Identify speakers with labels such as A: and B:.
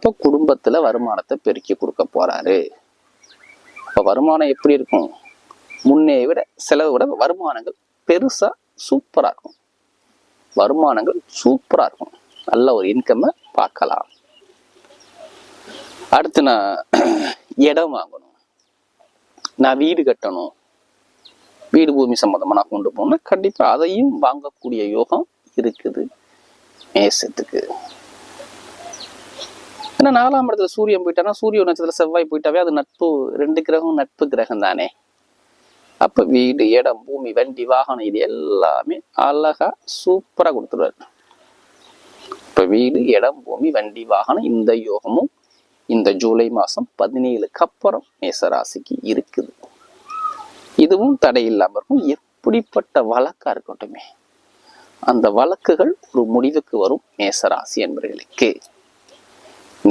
A: அப்போ குடும்பத்துல வருமானத்தை பெருக்கி கொடுக்க போறாரு. அப்ப வருமானம் எப்படி இருக்கும்? முன்னே விட செலவை விட வருமானங்கள் பெருசா சூப்பரா இருக்கும். வருமானங்கள் சூப்பரா இருக்கும். நல்ல ஒரு இன்கம் பார்க்கலாம். அடுத்து நான் இடம் வாங்கணும், நான் வீடு கட்டணும், வீடு பூமி சம்பந்தமா நான் கொண்டு போகணும்னா கண்டிப்பா அதையும் வாங்கக்கூடிய யோகம் இருக்குது மேசத்துக்கு. ஏன்னா 4ஆம் இடத்துல சூரியன் போயிட்டானா, சூரிய நட்சத்திர செவ்வாய் போயிட்டாவே அது நட்பு, 2 கிரகம் நட்பு கிரகம் தானே. அப்ப வீடு, இடம், பூமி, வண்டி, வாகனம் இது எல்லாமே அழகா சூப்பரா கொடுத்துருவாரு. இப்ப வீடு, இடம், பூமி, வண்டி, வாகனம் இந்த யோகமும் இந்த ஜூலை மாசம் 17க்கு அப்புறம் மேசராசிக்கு இருக்குது. இதுவும் தடை இல்லாம இருக்கும். எப்படிப்பட்ட வழக்கா இருக்கட்டுமே அந்த வழக்குகள் ஒரு முடிவுக்கு வரும் மேசராசி என்பவர்களுக்கு.